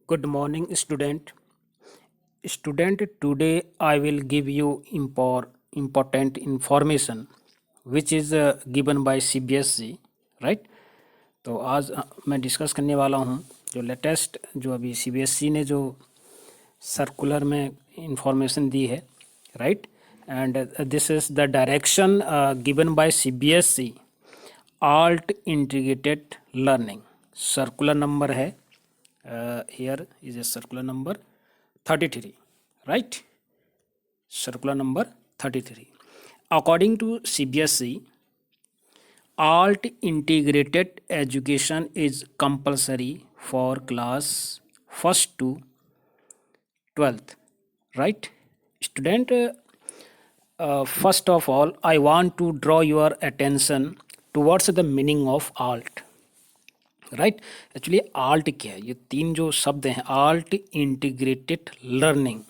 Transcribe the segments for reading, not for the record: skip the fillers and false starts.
Good morning, student. Student, today I will give you important information which is given by CBSE, right? तो आज मैं discuss करने वाला हूँ जो लेटेस्ट जो अभी CBSE ने जो सर्कुलर में इंफॉर्मेशन दी है, right? And this is the direction given by CBSE alt integrated learning. Circular number है here is a circular number 33, right? Circular number 33. According to CBSE, alt integrated education is compulsory for class 1st to 12th, right? Student, first of all, I want to draw your attention towards the meaning of alt. Right actually alt क्या है? ये तीन जो शब्द हैं, alt integrated learning.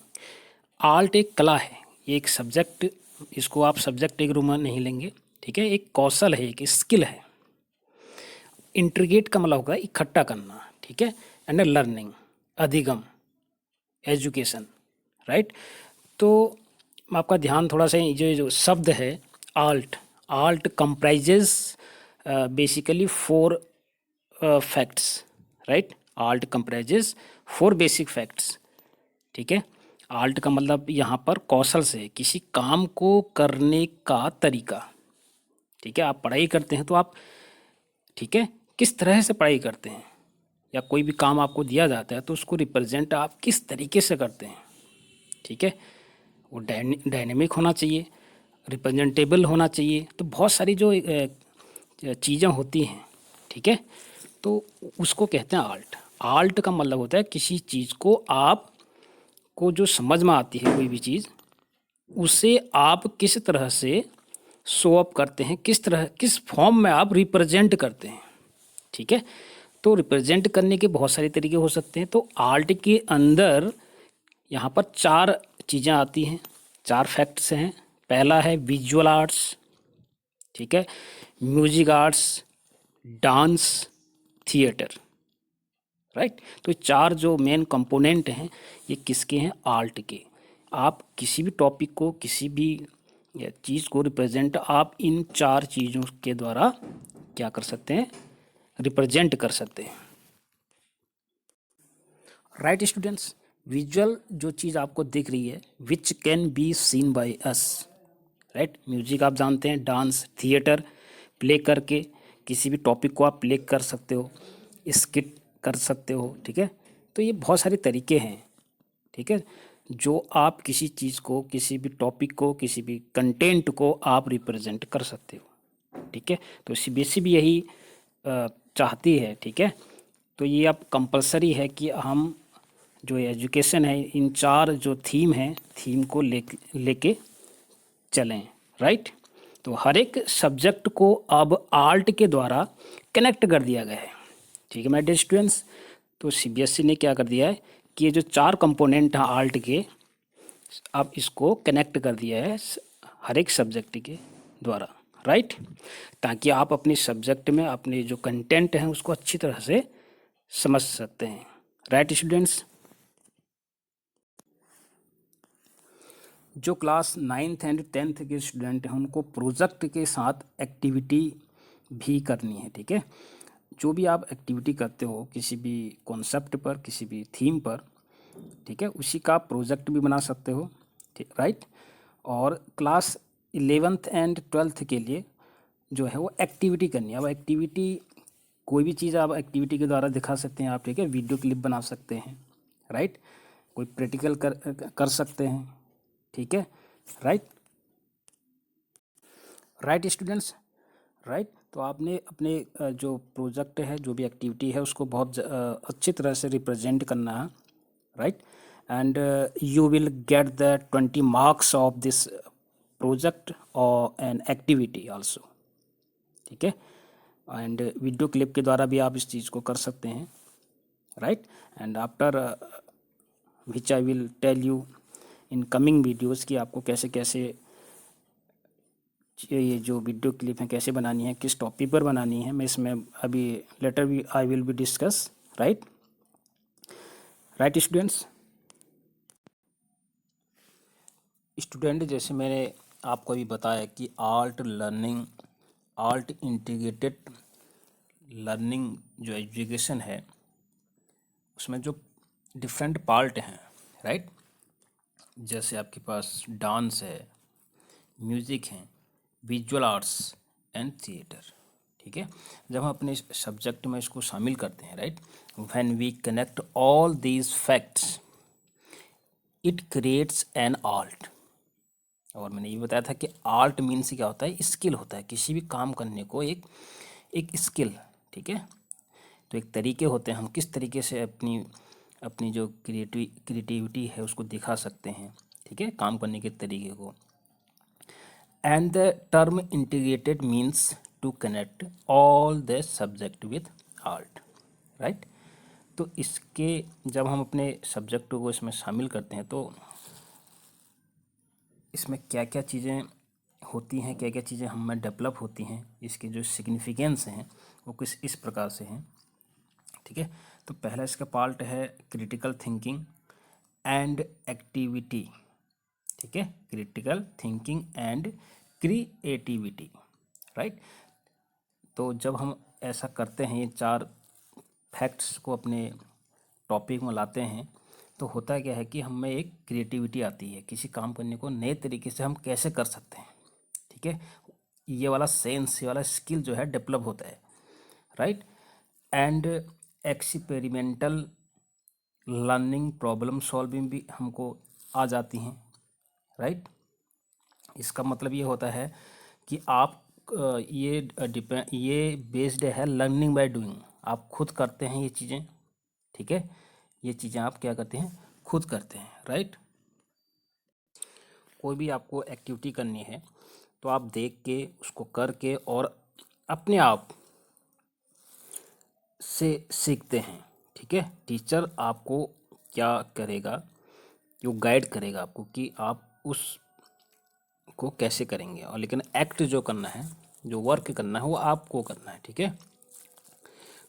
Alt एक कला है, ये एक सब्जेक्ट, इसको आप सब्जेक्ट एक रूम में नहीं लेंगे, ठीक है? एक कौशल है, एक स्किल है। इंटीग्रेट का मतलब होगा इकट्ठा करना, ठीक है? एंड लर्निंग, अधिगम, एजुकेशन, राइट? तो आपका ध्यान थोड़ा सा जो शब्द है alt, alt comprises basically 4 facts, right? Alt comprises 4 basic facts, ठीक है? आल्ट का मतलब यहाँ पर कौशल से किसी काम को करने का तरीका, ठीक है? आप पढ़ाई करते हैं तो आप, ठीक है, किस तरह से पढ़ाई करते हैं, या कोई भी काम आपको दिया जाता है तो उसको रिप्रेजेंट आप किस तरीके से करते हैं, ठीक है? वो डायनेमिक होना चाहिए, रिप्रेजेंटेबल होना चाहिए। तो बहुत सारी जो चीज़ें होती हैं, ठीक है, तो उसको कहते हैं आल्ट। आल्ट का मतलब होता है किसी चीज़ को आप को जो समझ में आती है, कोई भी चीज़, उसे आप किस तरह से शो अप करते हैं, किस फॉर्म में आप रिप्रेजेंट करते हैं, ठीक है? तो रिप्रेजेंट करने के बहुत सारे तरीके हो सकते हैं। तो आल्ट के अंदर यहाँ पर 4 चीज़ें आती हैं, 4 फैक्ट्स हैं। पहला है विजुअल आर्ट्स, ठीक है, music arts, dance, theatre, right? तो 4 जो मेन कंपोनेंट हैं ये किसके हैं? आल्ट के। आप किसी भी टॉपिक को, किसी भी चीज़ को रिप्रेजेंट आप इन 4 चीज़ों के द्वारा क्या कर सकते हैं? रिप्रेजेंट कर सकते हैं, राइट स्टूडेंट्स? विजुअल जो चीज़ आपको दिख रही है, which can be seen by us, right? Music आप जानते हैं, डांस, थिएटर, प्ले करके किसी भी टॉपिक को आप प्ले कर सकते हो, स्किट कर सकते हो, ठीक है? तो ये बहुत सारे तरीके हैं, ठीक है, जो आप किसी चीज़ को, किसी भी टॉपिक को, किसी भी कंटेंट को आप रिप्रेजेंट कर सकते हो, ठीक है? तो CBSE भी यही चाहती है, ठीक है? तो ये अब कंपलसरी है कि हम जो एजुकेशन है, इन 4 जो थीम हैं, थीम को लेके चलें, राइट? तो हर एक सब्जेक्ट को अब आल्ट के द्वारा कनेक्ट कर दिया गया है, ठीक है माय डियर स्टूडेंट्स? तो CBSE ने क्या कर दिया है कि ये जो 4 कंपोनेंट हैं आल्ट के, अब इसको कनेक्ट कर दिया है हर एक सब्जेक्ट के द्वारा, राइट? ताकि आप अपने सब्जेक्ट में अपने जो कंटेंट हैं उसको अच्छी तरह से समझ सकते हैं, राइट स्टूडेंट्स? जो क्लास 9th एंड 10th के स्टूडेंट हैं उनको प्रोजेक्ट के साथ एक्टिविटी भी करनी है, ठीक है? जो भी आप एक्टिविटी करते हो किसी भी कॉन्सेप्ट पर, किसी भी थीम पर, ठीक है, उसी का प्रोजेक्ट भी बना सकते हो, ठीक, राइट? और क्लास 11th एंड 12th के लिए जो है वो एक्टिविटी करनी है। अब एक्टिविटी, कोई भी चीज़ आप एक्टिविटी के द्वारा दिखा सकते हैं आप, ठीक है? वीडियो क्लिप बना सकते हैं, राइट? कोई प्रैक्टिकल कर सकते हैं, ठीक है, राइट? Right students, right? तो आपने अपने जो प्रोजेक्ट है, जो भी एक्टिविटी है, उसको बहुत अच्छी तरह से रिप्रेजेंट करना है, right? And you will get the 20 marks of this project और एन एक्टिविटी आल्सो, ठीक है? एंड वीडियो क्लिप के द्वारा भी आप इस चीज़ को कर सकते हैं, right? And after which I will tell you in coming videos कि आपको कैसे कैसे ये जो वीडियो क्लिप है कैसे बनानी है, किस टॉपिक पर बनानी है, मैं इसमें अभी लेटर भी I will be discuss, right? Right students. Student जैसे मैंने आपको अभी बताया कि alt learning, alt integrated learning जो एजुकेशन है उसमें जो डिफरेंट पार्ट हैं, राइट। जैसे आपके पास डांस है, म्यूज़िक है, विजुअल आर्ट्स एंड थिएटर, ठीक है। जब हम अपने सब्जेक्ट में इसको शामिल करते हैं, right, when we connect all these facts it creates an art. और मैंने ये बताया था कि आर्ट मीन्स क्या होता है, स्किल होता है, किसी भी काम करने को एक एक स्किल, ठीक है। तो एक तरीके होते हैं हम किस तरीके से अपनी अपनी जो क्रिएटिविटी है उसको दिखा सकते हैं, ठीक है, काम करने के तरीके को। And the term integrated means to connect all the subject with art, right. तो इसके जब हम अपने सब्जेक्ट को इसमें शामिल करते हैं तो इसमें क्या क्या चीज़ें होती हैं, क्या क्या चीज़ें हम में डेवलप होती हैं, इसके जो सिग्निफिकेंस हैं वो कुछ इस प्रकार से हैं, ठीक है। तो पहला इसका पार्ट है क्रिटिकल थिंकिंग एंड एक्टिविटी, ठीक है, critical thinking and creativity, right. तो जब हम ऐसा करते हैं, ये चार फैक्ट्स को अपने टॉपिक में लाते हैं, तो होता क्या है कि हमें एक क्रिएटिविटी आती है, किसी काम करने को नए तरीके से हम कैसे कर सकते हैं, ठीक है। ये वाला सेंस, ये वाला स्किल जो है डेवलप होता है, right. And experimental learning, problem solving भी हमको आ जाती हैं, राइट। इसका मतलब ये होता है कि आप ये बेस्ड है लर्निंग बाय डूइंग, आप खुद करते हैं ये चीज़ें, ठीक है। ये चीज़ें आप क्या करते हैं, खुद करते हैं, राइट। कोई भी आपको एक्टिविटी करनी है तो आप देख के उसको करके और अपने आप से सीखते हैं, ठीक है। टीचर आपको क्या करेगा, वो गाइड करेगा आपको कि आप उस को कैसे करेंगे, और लेकिन एक्ट जो करना है, जो वर्क करना है वो आपको करना है, ठीक है।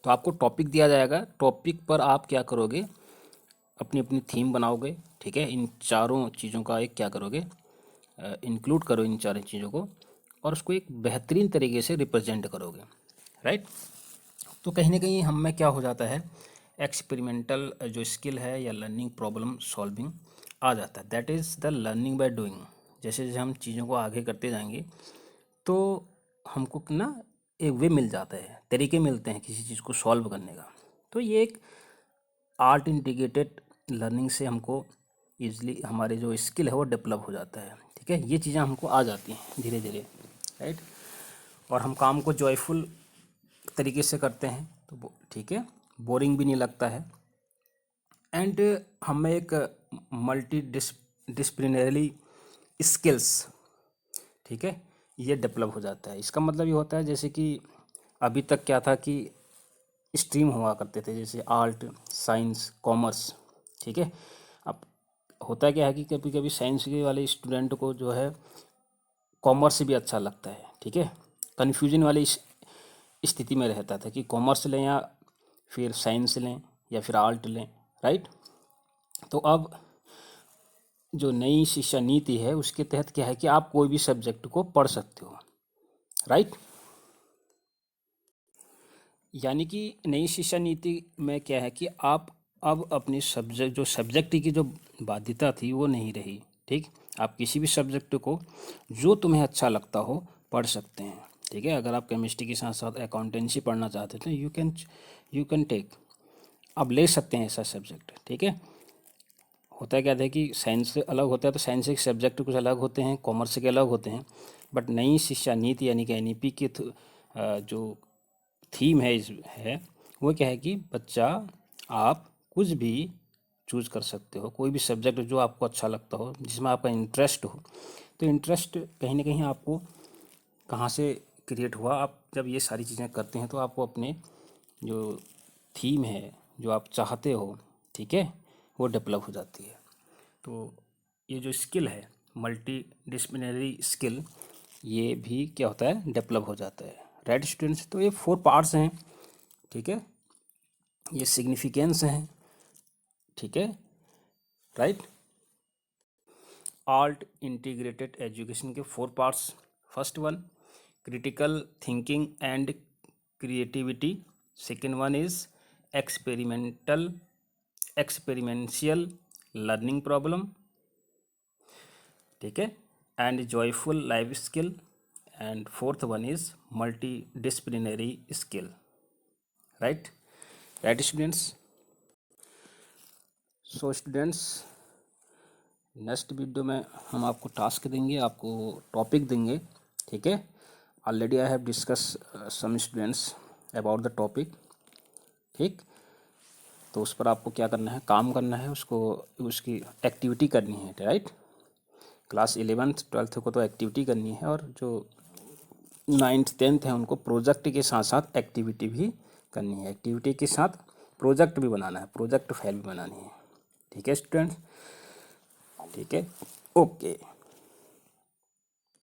तो आपको टॉपिक दिया जाएगा, टॉपिक पर आप क्या करोगे, अपनी अपनी थीम बनाओगे, ठीक है। इन चारों चीज़ों का एक क्या करोगे, इंक्लूड करो इन चारों चीज़ों को, और उसको एक बेहतरीन तरीके से रिप्रेजेंट करोगे, राइट। तो कहीं ना कहीं हम में क्या हो जाता है, एक्सपेरिमेंटल जो स्किल है या लर्निंग प्रॉब्लम सॉल्विंग आ जाता है, that is the learning by doing. जैसे जैसे हम चीज़ों को आगे करते जाएंगे तो हमको ना एक वे मिल जाता है, तरीके मिलते हैं किसी चीज़ को सॉल्व करने का। तो ये एक आर्ट इंटीग्रेटेड लर्निंग से हमको ईजिली हमारे जो स्किल है वो डेवलप हो जाता है, ठीक है। ये चीज़ें हमको आ जाती हैं धीरे धीरे, राइट। और हम काम को जॉयफुल तरीके से करते हैं तो ठीक है, बोरिंग भी नहीं लगता है। एंड हमें एक मल्टी डिस्प्लिनरी स्किल्स, ठीक है, ये डेवलप हो जाता है। इसका मतलब ये होता है जैसे कि अभी तक क्या था कि स्ट्रीम हुआ करते थे, जैसे आर्ट, साइंस, कॉमर्स, ठीक है। अब होता क्या है कि कभी कभी साइंस के वाले स्टूडेंट को जो है कॉमर्स भी अच्छा लगता है, ठीक है। कन्फ्यूजन वाली स्थिति में रहता था कि कॉमर्स लें या फिर साइंस लें या फिर आर्ट लें, राइट। तो अब जो नई शिक्षा नीति है उसके तहत क्या है कि आप कोई भी सब्जेक्ट को पढ़ सकते हो, राइट। यानी कि नई शिक्षा नीति में क्या है कि आप अब अपनी सब्जेक्ट की जो बाध्यता थी वो नहीं रही, ठीक। आप किसी भी सब्जेक्ट को जो तुम्हें अच्छा लगता हो पढ़ सकते हैं, ठीक है। अगर आप केमिस्ट्री के साथ साथ अकाउंटेंसी पढ़ना चाहते तो यू कैन टेक, आप ले सकते हैं ऐसा सब्जेक्ट, ठीक है। होता है क्या था कि साइंस से अलग होता है, तो साइंस के सब्जेक्ट कुछ अलग होते हैं, कॉमर्स के अलग होते हैं। बट नई शिक्षा नीति यानी कि एनईपी के जो थीम है वो क्या है कि बच्चा आप कुछ भी चूज कर सकते हो, कोई भी सब्जेक्ट जो आपको अच्छा लगता हो, जिसमें आपका इंटरेस्ट हो। तो इंटरेस्ट कहीं ना कहीं आपको कहाँ से क्रिएट हुआ, आप जब ये सारी चीज़ें करते हैं तो आपको अपने जो थीम है जो आप चाहते हो, ठीक है, वो डेवलप हो जाती है। तो ये जो स्किल है मल्टी डिसिप्लिनरी स्किल, ये भी क्या होता है, डेवलप हो जाता है, राइट स्टूडेंट्स। तो ये 4 पार्ट्स हैं, ठीक है, ये सिग्निफिकेंस हैं, ठीक है, राइट। आल्ट इंटीग्रेटेड एजुकेशन के 4 parts. First one critical thinking and creativity, second one is experiential learning problem, ठीक है, and joyful life skill, and fourth one is multi disciplinary skill, right. Right students. So students, next video में हम आपको task देंगे, आपको topic देंगे, ठीक है। Already I have discuss some students about the topic, ठीक। तो उस पर आपको क्या करना है, काम करना है, उसको उसकी एक्टिविटी करनी है, राइट। क्लास 11th 12th को तो एक्टिविटी करनी है, और जो 9th 10th है उनको प्रोजेक्ट के साथ साथ एक्टिविटी भी करनी है, एक्टिविटी के साथ प्रोजेक्ट भी बनाना है, प्रोजेक्ट फाइल भी बनानी है, ठीक है स्टूडेंट्स, ठीक है, ओके।